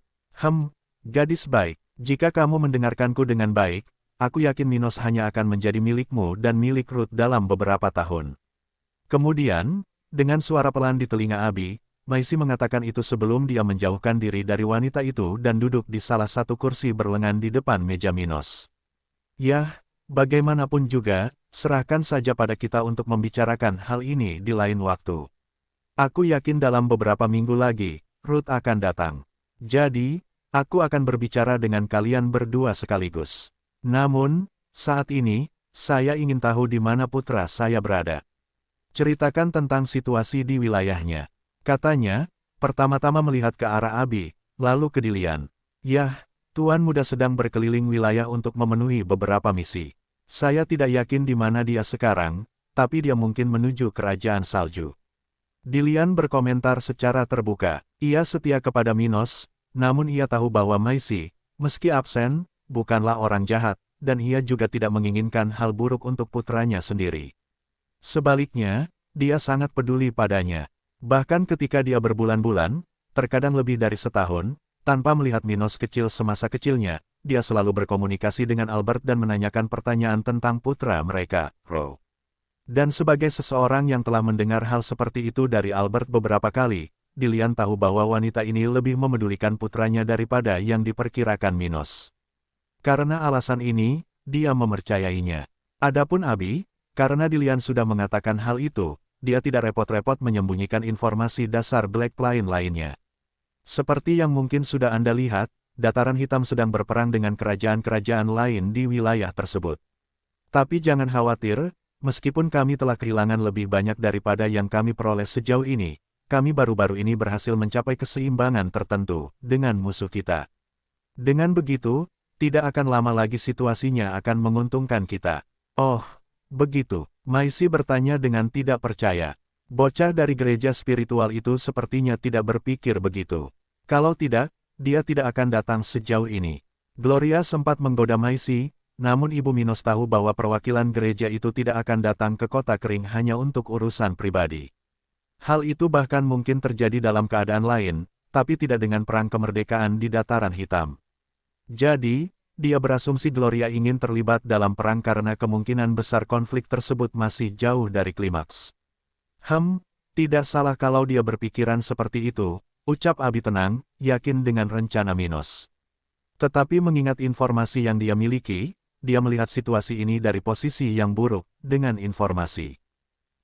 Gadis baik, jika kamu mendengarkanku dengan baik, aku yakin Minos hanya akan menjadi milikmu dan milik Ruth dalam beberapa tahun. Kemudian, dengan suara pelan di telinga Abi, Maisy mengatakan itu sebelum dia menjauhkan diri dari wanita itu dan duduk di salah satu kursi berlengan di depan meja Minos. Yah, bagaimanapun juga, serahkan saja pada kita untuk membicarakan hal ini di lain waktu. Aku yakin dalam beberapa minggu lagi, Ruth akan datang. Jadi, aku akan berbicara dengan kalian berdua sekaligus. Namun, saat ini, saya ingin tahu di mana putra saya berada. Ceritakan tentang situasi di wilayahnya. Katanya, pertama-tama melihat ke arah Abi, lalu ke Dilian. Yah, Tuan Muda sedang berkeliling wilayah untuk memenuhi beberapa misi. Saya tidak yakin di mana dia sekarang, tapi dia mungkin menuju kerajaan salju. Dilian berkomentar secara terbuka. Ia setia kepada Minos, namun ia tahu bahwa Maisy, meski absen, bukanlah orang jahat, dan ia juga tidak menginginkan hal buruk untuk putranya sendiri. Sebaliknya, dia sangat peduli padanya. Bahkan ketika dia berbulan-bulan, terkadang lebih dari setahun, tanpa melihat Minos kecil semasa kecilnya, dia selalu berkomunikasi dengan Albert dan menanyakan pertanyaan tentang putra mereka, Ro. Dan sebagai seseorang yang telah mendengar hal seperti itu dari Albert beberapa kali, Dilian tahu bahwa wanita ini lebih memedulikan putranya daripada yang diperkirakan Minos. Karena alasan ini, dia mempercayainya. Adapun Abi, karena Dilian sudah mengatakan hal itu, dia tidak repot-repot menyembunyikan informasi dasar Black Plain lainnya. Seperti yang mungkin sudah Anda lihat, Dataran Hitam sedang berperang dengan kerajaan-kerajaan lain di wilayah tersebut. Tapi jangan khawatir, meskipun kami telah kehilangan lebih banyak daripada yang kami peroleh sejauh ini, kami baru-baru ini berhasil mencapai keseimbangan tertentu dengan musuh kita. Dengan begitu, tidak akan lama lagi situasinya akan menguntungkan kita. Oh, begitu. Maisi bertanya dengan tidak percaya. Bocah dari gereja spiritual itu sepertinya tidak berpikir begitu. Kalau tidak, dia tidak akan datang sejauh ini. Gloria sempat menggoda Maisi, namun Ibu Minos tahu bahwa perwakilan gereja itu tidak akan datang ke kota kering hanya untuk urusan pribadi. Hal itu bahkan mungkin terjadi dalam keadaan lain, tapi tidak dengan perang kemerdekaan di Dataran Hitam. Jadi, dia berasumsi Gloria ingin terlibat dalam perang karena kemungkinan besar konflik tersebut masih jauh dari klimaks. Tidak salah kalau dia berpikiran seperti itu, ucap Abi tenang, yakin dengan rencana Minos. Tetapi mengingat informasi yang dia miliki, dia melihat situasi ini dari posisi yang buruk, dengan informasi.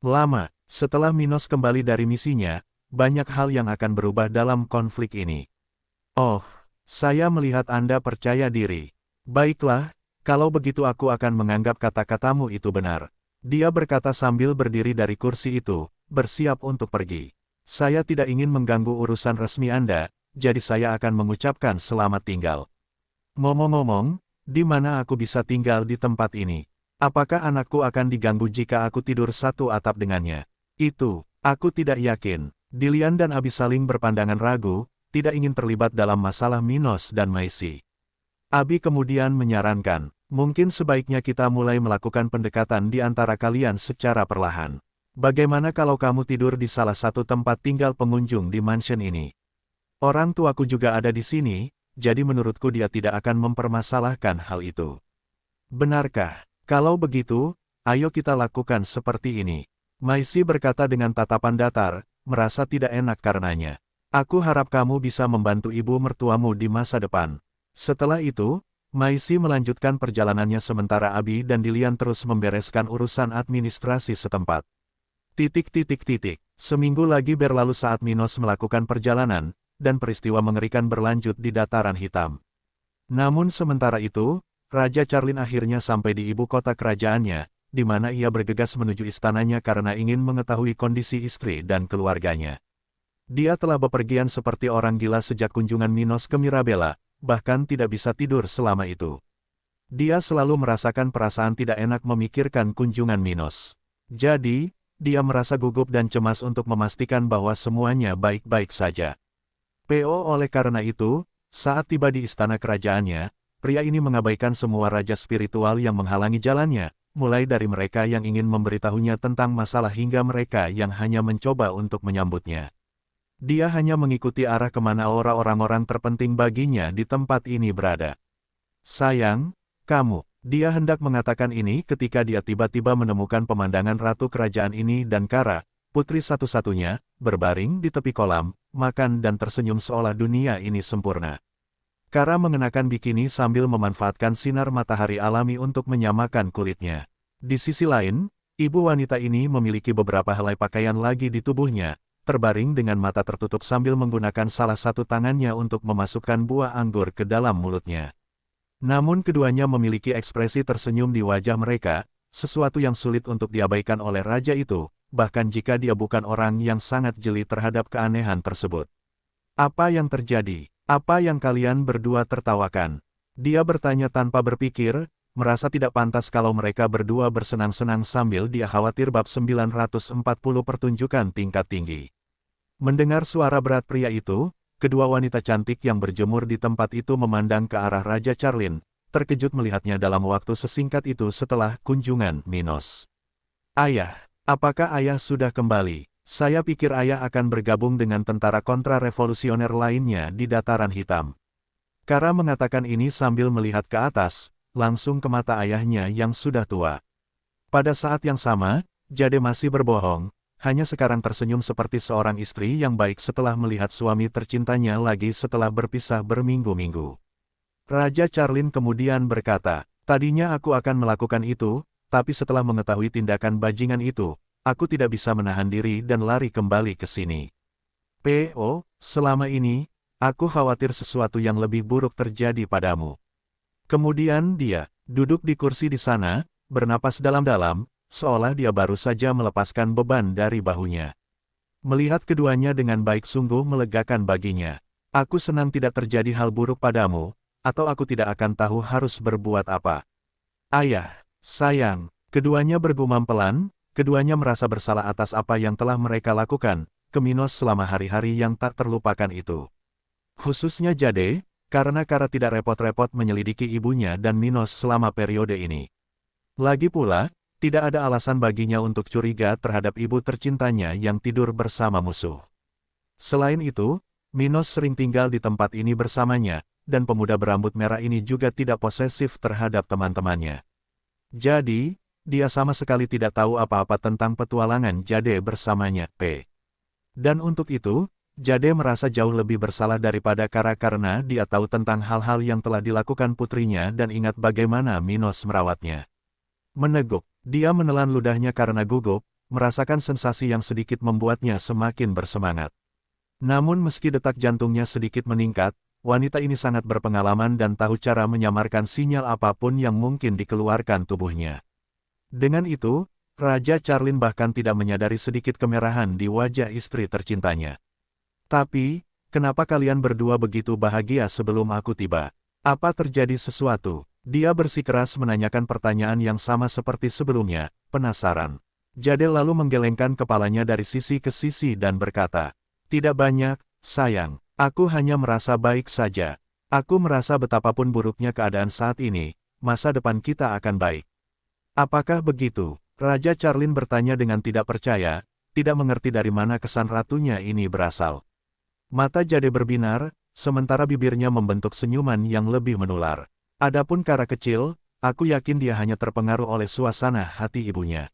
Lama, setelah Minos kembali dari misinya, banyak hal yang akan berubah dalam konflik ini. Oh, saya melihat Anda percaya diri. Baiklah, kalau begitu aku akan menganggap kata-katamu itu benar. Dia berkata sambil berdiri dari kursi itu, bersiap untuk pergi. Saya tidak ingin mengganggu urusan resmi Anda, jadi saya akan mengucapkan selamat tinggal. Ngomong-ngomong, di mana aku bisa tinggal di tempat ini? Apakah anakku akan diganggu jika aku tidur satu atap dengannya? Itu, aku tidak yakin. Dilian dan Abi saling berpandangan ragu, tidak ingin terlibat dalam masalah Minos dan Maisi. Abi kemudian menyarankan, mungkin sebaiknya kita mulai melakukan pendekatan di antara kalian secara perlahan. Bagaimana kalau kamu tidur di salah satu tempat tinggal pengunjung di mansion ini? Orang tuaku juga ada di sini, jadi menurutku dia tidak akan mempermasalahkan hal itu. Benarkah? Kalau begitu, ayo kita lakukan seperti ini. Maisi berkata dengan tatapan datar, merasa tidak enak karenanya. Aku harap kamu bisa membantu ibu mertuamu di masa depan. Setelah itu, Maisi melanjutkan perjalanannya sementara Abi dan Dilian terus membereskan urusan administrasi setempat. Seminggu lagi berlalu saat Minos melakukan perjalanan, dan peristiwa mengerikan berlanjut di Dataran Hitam. Namun sementara itu, Raja Charlin akhirnya sampai di ibu kota kerajaannya, di mana ia bergegas menuju istananya karena ingin mengetahui kondisi istri dan keluarganya. Dia telah bepergian seperti orang gila sejak kunjungan Minos ke Mirabella, bahkan tidak bisa tidur selama itu. Dia selalu merasakan perasaan tidak enak memikirkan kunjungan Minos. Jadi, dia merasa gugup dan cemas untuk memastikan bahwa semuanya baik-baik saja. Oleh karena itu, saat tiba di istana kerajaannya, pria ini mengabaikan semua raja spiritual yang menghalangi jalannya, mulai dari mereka yang ingin memberitahunya tentang masalah hingga mereka yang hanya mencoba untuk menyambutnya. Dia hanya mengikuti arah kemana orang-orang terpenting baginya di tempat ini berada. Sayang, kamu, dia hendak mengatakan ini ketika dia tiba-tiba menemukan pemandangan ratu kerajaan ini dan Kara, putri satu-satunya, berbaring di tepi kolam, makan dan tersenyum seolah dunia ini sempurna. Kara mengenakan bikini sambil memanfaatkan sinar matahari alami untuk menyamakan kulitnya. Di sisi lain, ibu wanita ini memiliki beberapa helai pakaian lagi di tubuhnya, terbaring dengan mata tertutup sambil menggunakan salah satu tangannya untuk memasukkan buah anggur ke dalam mulutnya. Namun keduanya memiliki ekspresi tersenyum di wajah mereka, sesuatu yang sulit untuk diabaikan oleh raja itu, bahkan jika dia bukan orang yang sangat jeli terhadap keanehan tersebut. Apa yang terjadi? Apa yang kalian berdua tertawakan? Dia bertanya tanpa berpikir, merasa tidak pantas kalau mereka berdua bersenang-senang sambil dia khawatir bab 940 pertunjukan tingkat tinggi. Mendengar suara berat pria itu, kedua wanita cantik yang berjemur di tempat itu memandang ke arah Raja Charlin, terkejut melihatnya dalam waktu sesingkat itu setelah kunjungan Minos. Ayah, apakah ayah sudah kembali? Saya pikir ayah akan bergabung dengan tentara kontra-revolusioner lainnya di Dataran Hitam. Kara mengatakan ini sambil melihat ke atas, langsung ke mata ayahnya yang sudah tua. Pada saat yang sama, Jade masih berbohong, hanya sekarang tersenyum seperti seorang istri yang baik setelah melihat suami tercintanya lagi setelah berpisah berminggu-minggu. Raja Charlin kemudian berkata, tadinya aku akan melakukan itu, tapi setelah mengetahui tindakan bajingan itu, aku tidak bisa menahan diri dan lari kembali ke sini. P.O., selama ini, aku khawatir sesuatu yang lebih buruk terjadi padamu. Kemudian dia duduk di kursi di sana, bernapas dalam-dalam, seolah dia baru saja melepaskan beban dari bahunya. Melihat keduanya dengan baik sungguh melegakan baginya. Aku senang tidak terjadi hal buruk padamu, atau aku tidak akan tahu harus berbuat apa. Ayah, sayang, keduanya bergumam pelan, keduanya merasa bersalah atas apa yang telah mereka lakukan ke Minos selama hari-hari yang tak terlupakan itu. Khususnya Jade, karena Kara tidak repot-repot menyelidiki ibunya dan Minos selama periode ini. Lagi pula, tidak ada alasan baginya untuk curiga terhadap ibu tercintanya yang tidur bersama musuh. Selain itu, Minos sering tinggal di tempat ini bersamanya, dan pemuda berambut merah ini juga tidak posesif terhadap teman-temannya. Jadi, dia sama sekali tidak tahu apa-apa tentang petualangan Jade bersamanya, P. Dan untuk itu, Jade merasa jauh lebih bersalah daripada Kara karena dia tahu tentang hal-hal yang telah dilakukan putrinya dan ingat bagaimana Minos merawatnya. Meneguk, dia menelan ludahnya karena gugup, merasakan sensasi yang sedikit membuatnya semakin bersemangat. Namun meski detak jantungnya sedikit meningkat, wanita ini sangat berpengalaman dan tahu cara menyamarkan sinyal apapun yang mungkin dikeluarkan tubuhnya. Dengan itu, Raja Charlin bahkan tidak menyadari sedikit kemerahan di wajah istri tercintanya. Tapi, kenapa kalian berdua begitu bahagia sebelum aku tiba? Apa terjadi sesuatu? Dia bersikeras menanyakan pertanyaan yang sama seperti sebelumnya, penasaran. Jade lalu menggelengkan kepalanya dari sisi ke sisi dan berkata, tidak banyak, sayang. Aku hanya merasa baik saja. Aku merasa betapapun buruknya keadaan saat ini, masa depan kita akan baik. Apakah begitu? Raja Charlin bertanya dengan tidak percaya, tidak mengerti dari mana kesan ratunya ini berasal. Mata Jade berbinar, sementara bibirnya membentuk senyuman yang lebih menular. Adapun Kara kecil, aku yakin dia hanya terpengaruh oleh suasana hati ibunya.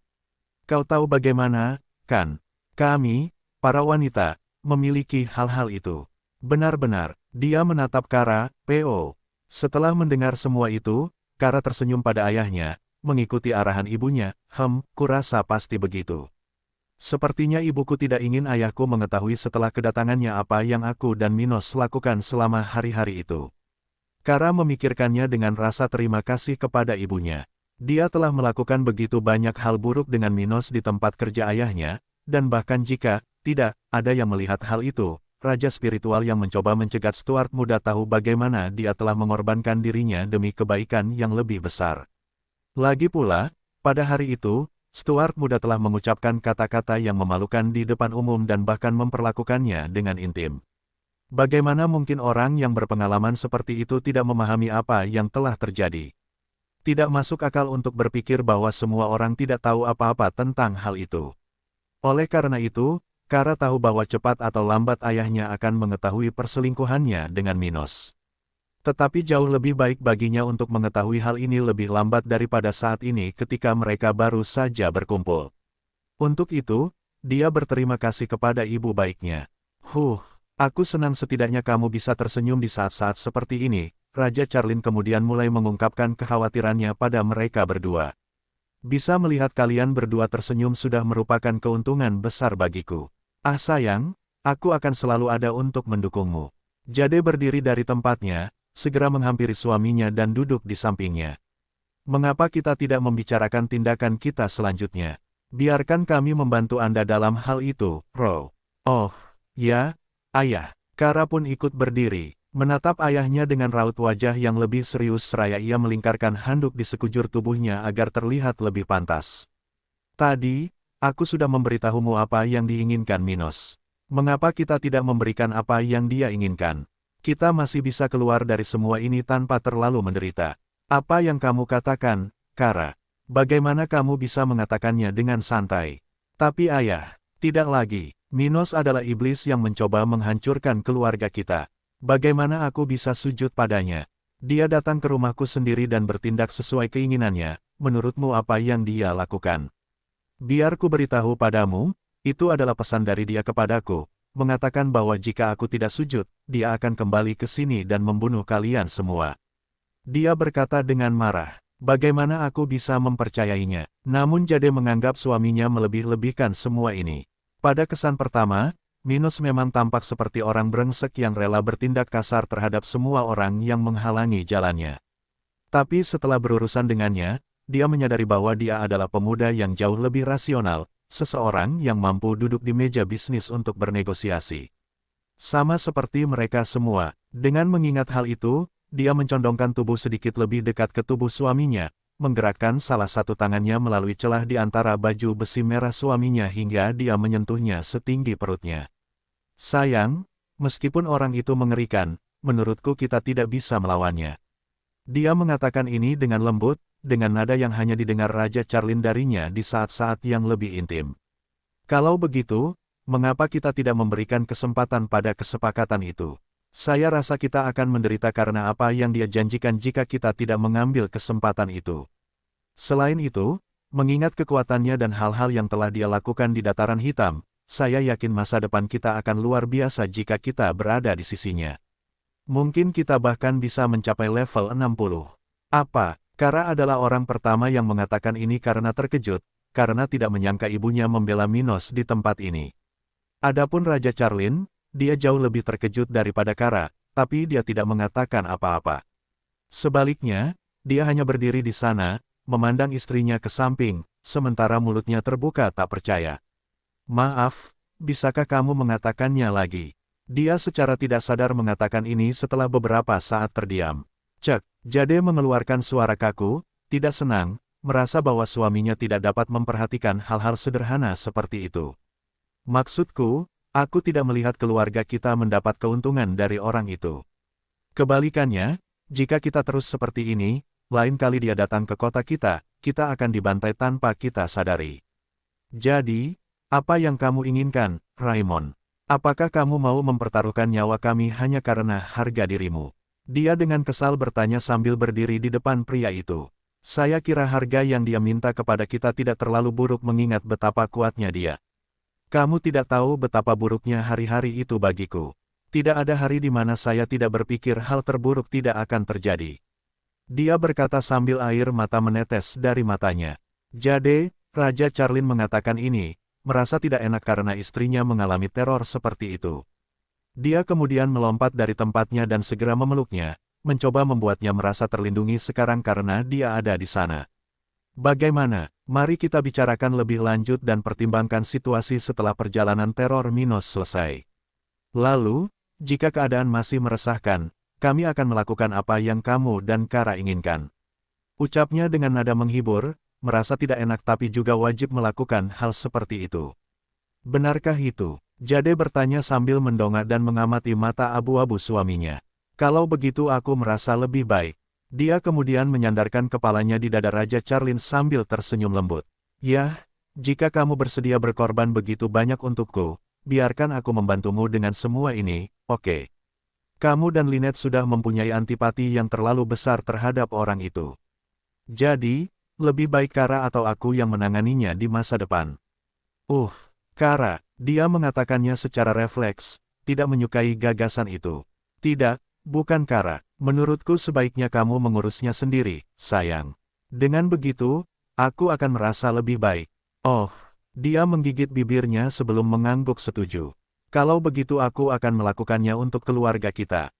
Kau tahu bagaimana, kan? Kami, para wanita, memiliki hal-hal itu. Benar-benar, dia menatap Kara, P.O. Setelah mendengar semua itu, Kara tersenyum pada ayahnya, mengikuti arahan ibunya, kurasa pasti begitu. Sepertinya ibuku tidak ingin ayahku mengetahui setelah kedatangannya apa yang aku dan Minos lakukan selama hari-hari itu. Kara memikirkannya dengan rasa terima kasih kepada ibunya. Dia telah melakukan begitu banyak hal buruk dengan Minos di tempat kerja ayahnya, dan bahkan jika tidak ada yang melihat hal itu, raja spiritual yang mencoba mencegat Stuart muda tahu bagaimana dia telah mengorbankan dirinya demi kebaikan yang lebih besar. Lagi pula, pada hari itu, Stuart muda telah mengucapkan kata-kata yang memalukan di depan umum dan bahkan memperlakukannya dengan intim. Bagaimana mungkin orang yang berpengalaman seperti itu tidak memahami apa yang telah terjadi? Tidak masuk akal untuk berpikir bahwa semua orang tidak tahu apa-apa tentang hal itu. Oleh karena itu, Kara tahu bahwa cepat atau lambat ayahnya akan mengetahui perselingkuhannya dengan Minos. Tetapi jauh lebih baik baginya untuk mengetahui hal ini lebih lambat daripada saat ini ketika mereka baru saja berkumpul. Untuk itu, dia berterima kasih kepada ibu baiknya. Aku senang setidaknya kamu bisa tersenyum di saat-saat seperti ini. Raja Charlin kemudian mulai mengungkapkan kekhawatirannya pada mereka berdua. Bisa melihat kalian berdua tersenyum sudah merupakan keuntungan besar bagiku. Ah sayang, aku akan selalu ada untuk mendukungmu. Jade berdiri dari tempatnya, segera menghampiri suaminya dan duduk di sampingnya. Mengapa kita tidak membicarakan tindakan kita selanjutnya? Biarkan kami membantu Anda dalam hal itu, Ro. Oh, ya, ayah. Kara pun ikut berdiri, menatap ayahnya dengan raut wajah yang lebih serius seraya ia melingkarkan handuk di sekujur tubuhnya agar terlihat lebih pantas. Tadi, aku sudah memberitahumu apa yang diinginkan Minos. Mengapa kita tidak memberikan apa yang dia inginkan? Kita masih bisa keluar dari semua ini tanpa terlalu menderita. Apa yang kamu katakan, Kara? Bagaimana kamu bisa mengatakannya dengan santai? Tapi ayah, tidak lagi. Minos adalah iblis yang mencoba menghancurkan keluarga kita. Bagaimana aku bisa sujud padanya? Dia datang ke rumahku sendiri dan bertindak sesuai keinginannya, menurutmu apa yang dia lakukan? Biar ku beritahu padamu, itu adalah pesan dari dia kepadaku, mengatakan bahwa jika aku tidak sujud, dia akan kembali ke sini dan membunuh kalian semua. Dia berkata dengan marah. Bagaimana aku bisa mempercayainya? Namun Jade menganggap suaminya melebih-lebihkan semua ini. Pada kesan pertama, Minos memang tampak seperti orang brengsek yang rela bertindak kasar terhadap semua orang yang menghalangi jalannya. Tapi setelah berurusan dengannya, dia menyadari bahwa dia adalah pemuda yang jauh lebih rasional, seseorang yang mampu duduk di meja bisnis untuk bernegosiasi. Sama seperti mereka semua, dengan mengingat hal itu, dia mencondongkan tubuh sedikit lebih dekat ke tubuh suaminya, menggerakkan salah satu tangannya melalui celah di antara baju besi merah suaminya hingga dia menyentuhnya setinggi perutnya. Sayang, meskipun orang itu mengerikan, menurutku kita tidak bisa melawannya. Dia mengatakan ini dengan lembut, dengan nada yang hanya didengar Raja Charlin darinya di saat-saat yang lebih intim. Kalau begitu, mengapa kita tidak memberikan kesempatan pada kesepakatan itu? Saya rasa kita akan menderita karena apa yang dia janjikan jika kita tidak mengambil kesempatan itu. Selain itu, mengingat kekuatannya dan hal-hal yang telah dia lakukan di dataran hitam, saya yakin masa depan kita akan luar biasa jika kita berada di sisinya. Mungkin kita bahkan bisa mencapai level 60. Apa? Kara adalah orang pertama yang mengatakan ini karena terkejut, karena tidak menyangka ibunya membela Minos di tempat ini. Adapun Raja Charlin, dia jauh lebih terkejut daripada Kara, tapi dia tidak mengatakan apa-apa. Sebaliknya, dia hanya berdiri di sana, memandang istrinya ke samping, sementara mulutnya terbuka tak percaya. Maaf, bisakah kamu mengatakannya lagi? Dia secara tidak sadar mengatakan ini setelah beberapa saat terdiam. Cek, Jade mengeluarkan suara kaku, tidak senang, merasa bahwa suaminya tidak dapat memperhatikan hal-hal sederhana seperti itu. Maksudku, aku tidak melihat keluarga kita mendapat keuntungan dari orang itu. Kebalikannya, jika kita terus seperti ini, lain kali dia datang ke kota kita akan dibantai tanpa kita sadari. Jadi, apa yang kamu inginkan, Raimon? Apakah kamu mau mempertaruhkan nyawa kami hanya karena harga dirimu? Dia dengan kesal bertanya sambil berdiri di depan pria itu. Saya kira harga yang dia minta kepada kita tidak terlalu buruk mengingat betapa kuatnya dia. Kamu tidak tahu betapa buruknya hari-hari itu bagiku. Tidak ada hari di mana saya tidak berpikir hal terburuk tidak akan terjadi. Dia berkata sambil air mata menetes dari matanya. Jade, Raja Charlin mengatakan ini, merasa tidak enak karena istrinya mengalami teror seperti itu. Dia kemudian melompat dari tempatnya dan segera memeluknya, mencoba membuatnya merasa terlindungi sekarang karena dia ada di sana. Bagaimana? Mari kita bicarakan lebih lanjut dan pertimbangkan situasi setelah perjalanan teror Minos selesai. Lalu, jika keadaan masih meresahkan, kami akan melakukan apa yang kamu dan Kara inginkan. Ucapnya dengan nada menghibur, merasa tidak enak tapi juga wajib melakukan hal seperti itu. Benarkah itu? Jade bertanya sambil mendongak dan mengamati mata abu-abu suaminya. Kalau begitu aku merasa lebih baik. Dia kemudian menyandarkan kepalanya di dada Raja Charlin sambil tersenyum lembut. Yah, jika kamu bersedia berkorban begitu banyak untukku, biarkan aku membantumu dengan semua ini, oke. Kamu dan Lynette sudah mempunyai antipati yang terlalu besar terhadap orang itu. Jadi, lebih baik Kara atau aku yang menanganinya di masa depan. Kara, dia mengatakannya secara refleks, tidak menyukai gagasan itu. Tidak, bukan Kara. Menurutku sebaiknya kamu mengurusnya sendiri, sayang. Dengan begitu, aku akan merasa lebih baik. Dia menggigit bibirnya sebelum mengangguk setuju. Kalau begitu aku akan melakukannya untuk keluarga kita.